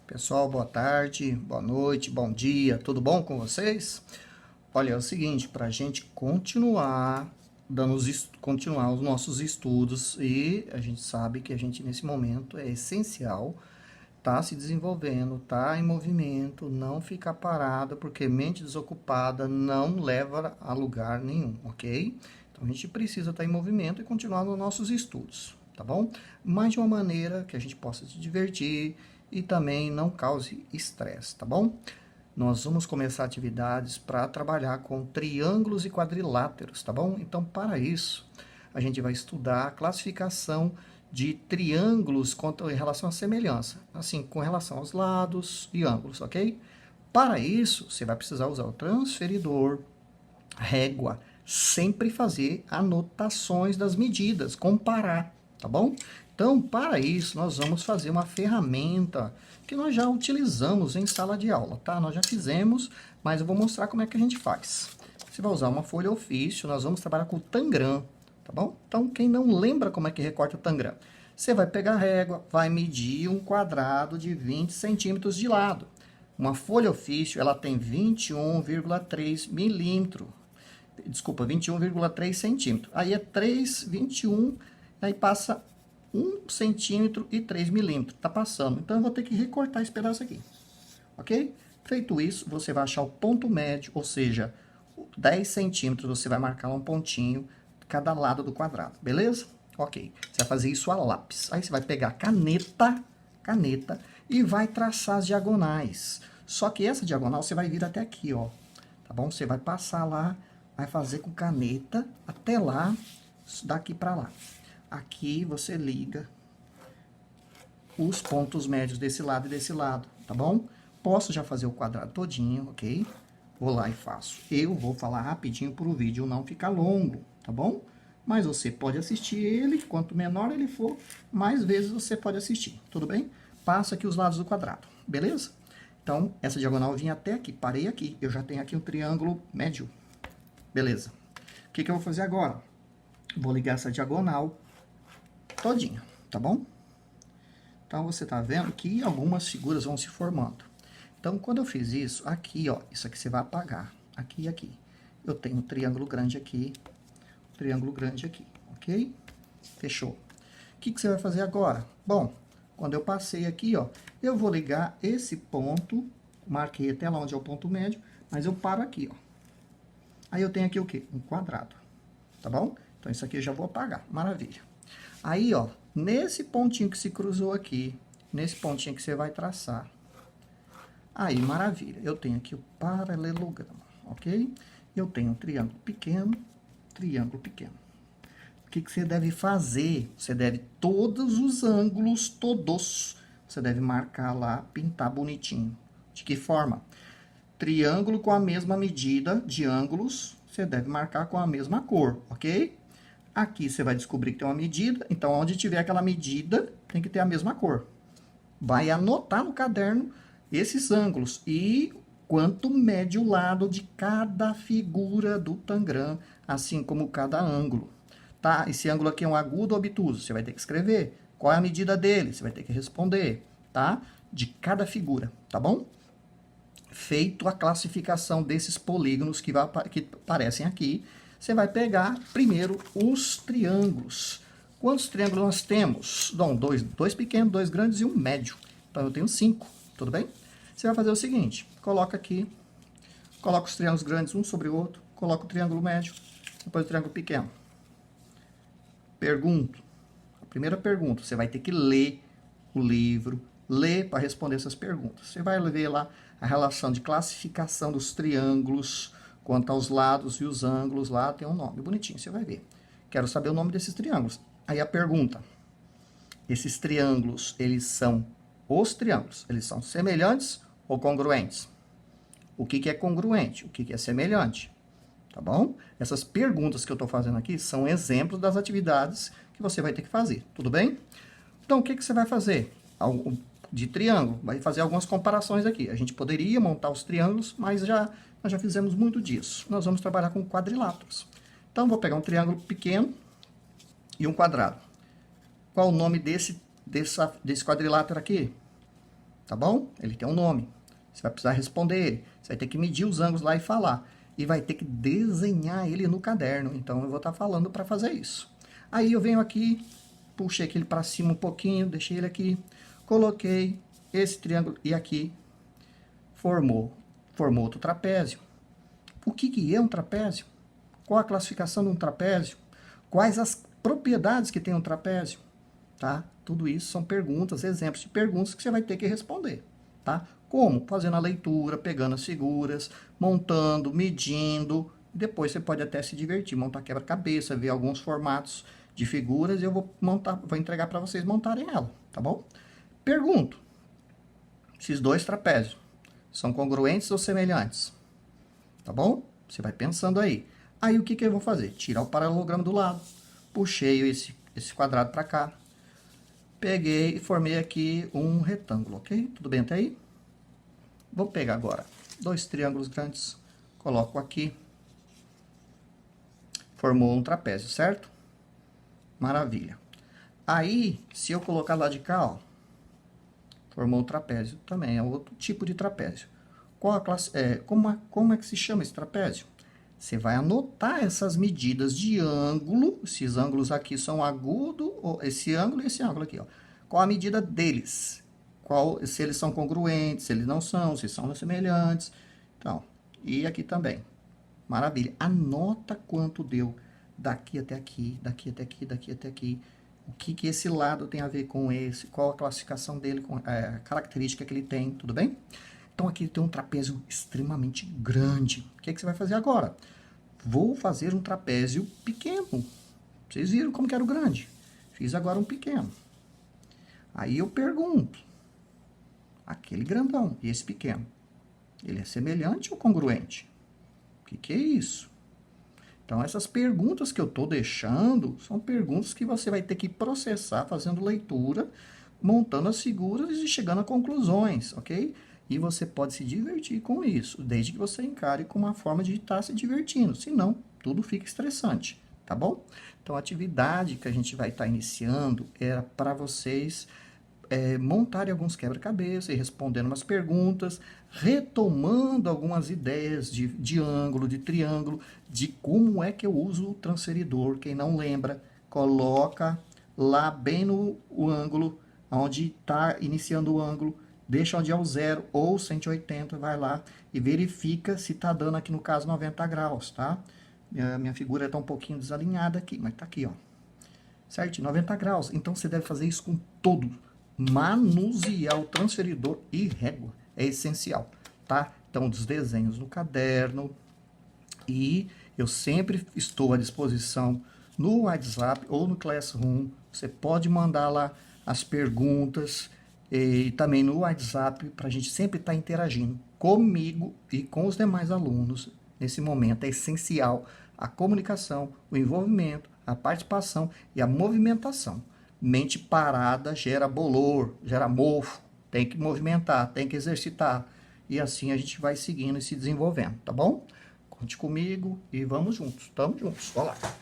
Pessoal, boa tarde, boa noite, bom dia, tudo bom com vocês? Olha, é o seguinte, para a gente continuar os nossos estudos e a gente sabe que a gente nesse momento é essencial tá se desenvolvendo, tá em movimento, não ficar parado, porque mente desocupada não leva a lugar nenhum, ok? Então a gente precisa estar em movimento e continuar nos nossos estudos, tá bom? Mas de uma maneira que a gente possa se divertir e também não cause estresse, tá bom? Nós vamos começar atividades para trabalhar com triângulos e quadriláteros, tá bom? Então, para isso, a gente vai estudar a classificação de triângulos em relação à semelhança, assim, com relação aos lados e ângulos, ok? Para isso, você vai precisar usar o transferidor, régua, sempre fazer anotações das medidas, comparar, tá bom? Então, para isso, nós vamos fazer uma ferramenta que nós já utilizamos em sala de aula, tá? Nós já fizemos, mas eu vou mostrar como é que a gente faz. Você vai usar uma folha ofício, nós vamos trabalhar com o Tangram, tá bom? Então, quem não lembra como é que recorta o Tangram, você vai pegar a régua, vai medir um quadrado de 20 centímetros de lado. Uma folha ofício, ela tem 21,3 milímetros. Desculpa, 21,3 centímetros. Aí é 3,21, aí passa 1 centímetro e 3 milímetros. Tá passando. Então, eu vou ter que recortar esse pedaço aqui. Ok? Feito isso, você vai achar o ponto médio, ou seja, 10 centímetros, você vai marcar um pontinho cada lado do quadrado, beleza? Ok. Você vai fazer isso a lápis. Aí você vai pegar a caneta, e vai traçar as diagonais. Só que essa diagonal você vai vir até aqui, ó. Tá bom? Você vai passar lá, vai fazer com caneta até lá, daqui para lá. Aqui você liga os pontos médios desse lado e desse lado, tá bom? Posso já fazer o quadrado todinho, ok? Vou lá e faço. Eu vou falar rapidinho para o vídeo não ficar longo, tá bom? Mas você pode assistir ele, quanto menor ele for, mais vezes você pode assistir, tudo bem? Passa aqui os lados do quadrado, beleza? Então, essa diagonal vinha até aqui, parei aqui. Eu já tenho aqui um triângulo médio, beleza? O que eu vou fazer agora? Vou ligar essa diagonal todinha, tá bom? Então, você tá vendo que algumas figuras vão se formando. Então, quando eu fiz isso, aqui, ó, isso aqui você vai apagar, aqui e aqui. Eu tenho um triângulo grande aqui, ok? Fechou. O que você vai fazer agora? Bom, quando eu passei aqui, ó, eu vou ligar esse ponto, marquei até lá onde é o ponto médio, mas eu paro aqui, ó. Aí eu tenho aqui o quê? Um quadrado, tá bom? Então, isso aqui eu já vou apagar, maravilha. Aí, ó, nesse pontinho que se cruzou aqui, nesse pontinho que você vai traçar, aí, maravilha, eu tenho aqui o paralelogramo, ok? Eu tenho um triângulo pequeno, O que você deve fazer? Você deve todos os ângulos, todos, você deve marcar lá, pintar bonitinho. De que forma? Triângulo com a mesma medida de ângulos, você deve marcar com a mesma cor, ok? Aqui você vai descobrir que tem uma medida, então onde tiver aquela medida, tem que ter a mesma cor. Vai anotar no caderno esses ângulos e quanto mede o lado de cada figura do Tangram, assim como cada ângulo. Tá? Esse ângulo aqui é um agudo ou obtuso, você vai ter que escrever. Qual é a medida dele? Você vai ter que responder, tá? De cada figura, tá bom? Feito a classificação desses polígonos que aparecem aqui, você vai pegar primeiro os triângulos. Quantos triângulos nós temos? Bom, dois pequenos, dois grandes e um médio. Então, eu tenho 5, tudo bem? Você vai fazer o seguinte, coloca aqui, coloca os triângulos grandes um sobre o outro, coloca o triângulo médio, depois o triângulo pequeno. Pergunto, a primeira pergunta, você vai ter que ler o livro, ler para responder essas perguntas. Você vai ver lá a relação de classificação dos triângulos, quanto aos lados e os ângulos, lá tem um nome bonitinho, você vai ver. Quero saber o nome desses triângulos. Aí a pergunta, esses triângulos, eles são semelhantes ou congruentes? O que é congruente? O que é semelhante? Tá bom? Essas perguntas que eu estou fazendo aqui são exemplos das atividades que você vai ter que fazer, tudo bem? Então, o que você vai fazer? De triângulo, vai fazer algumas comparações aqui. A gente poderia montar os triângulos, mas nós já fizemos muito disso. Nós vamos trabalhar com quadriláteros. Então, vou pegar um triângulo pequeno e um quadrado. Qual o nome desse quadrilátero aqui? tá bom? Ele tem um nome. Você vai precisar responder ele. Você vai ter que medir os ângulos lá e falar. E vai ter que desenhar ele no caderno. Então eu vou estar falando para fazer isso. Aí eu venho aqui, puxei aquele para cima um pouquinho, deixei ele aqui, coloquei esse triângulo e aqui formou outro trapézio. O que é um trapézio? Qual a classificação de um trapézio? Quais as propriedades que tem um trapézio? Tá? Tudo isso são perguntas, exemplos de perguntas que você vai ter que responder. Tá? Como? Fazendo a leitura, pegando as figuras, montando, medindo. Depois você pode até se divertir, montar quebra-cabeça, ver alguns formatos de figuras e eu vou entregar para vocês montarem ela, tá bom? Pergunto: esses dois trapézios são congruentes ou semelhantes? Tá bom? Você vai pensando aí. Aí o que eu vou fazer? Tirar o paralelogramo do lado, puxei esse quadrado para cá, peguei e formei aqui um retângulo, ok? Tudo bem até aí? Vou pegar agora dois triângulos grandes, coloco aqui, formou um trapézio, certo? Maravilha. Aí, se eu colocar lá de cá, ó, formou um trapézio, também é outro tipo de trapézio. Qual a classe, como é que se chama esse trapézio? Você vai anotar essas medidas de ângulo, esses ângulos aqui são agudo, esse ângulo e esse ângulo aqui, ó. Qual a medida deles? Se eles são congruentes, se eles não são, se são semelhantes. Então, e aqui também. Maravilha. Anota quanto deu daqui até aqui, daqui até aqui, daqui até aqui. O que esse lado tem a ver com esse, qual a classificação dele, a característica que ele tem, tudo bem? Então aqui tem um trapézio extremamente grande. O que você vai fazer agora? Vou fazer um trapézio pequeno. Vocês viram como que era o grande? Fiz agora um pequeno. Aí eu pergunto, aquele grandão e esse pequeno, ele é semelhante ou congruente? O que é isso? Então, essas perguntas que eu estou deixando são perguntas que você vai ter que processar fazendo leitura, montando as figuras e chegando a conclusões, ok? E você pode se divertir com isso, desde que você encare com uma forma de estar se divertindo. Senão, tudo fica estressante, tá bom? Então, a atividade que a gente vai estar iniciando era para vocês montarem alguns quebra-cabeça e respondendo umas perguntas, retomando algumas ideias de ângulo, de triângulo, de como é que eu uso o transferidor. Quem não lembra, coloca lá bem no ângulo, onde está iniciando o ângulo, deixa onde é o 0 ou 180, vai lá e verifica se está dando aqui no caso 90 graus, tá? Minha figura está um pouquinho desalinhada aqui, mas está aqui, ó. Certo? 90 graus. Então você deve fazer isso com todo. Manusear o transferidor e régua é essencial, tá? Então, os desenhos no caderno e eu sempre estou à disposição no WhatsApp ou no Classroom. Você pode mandar lá as perguntas e também no WhatsApp para a gente sempre estar interagindo comigo e com os demais alunos. Nesse momento é essencial a comunicação, o envolvimento, a participação e a movimentação. Mente parada gera bolor, gera mofo, tem que movimentar, tem que exercitar. E assim a gente vai seguindo e se desenvolvendo, tá bom? Conte comigo e vamos juntos, tamo juntos, olha lá.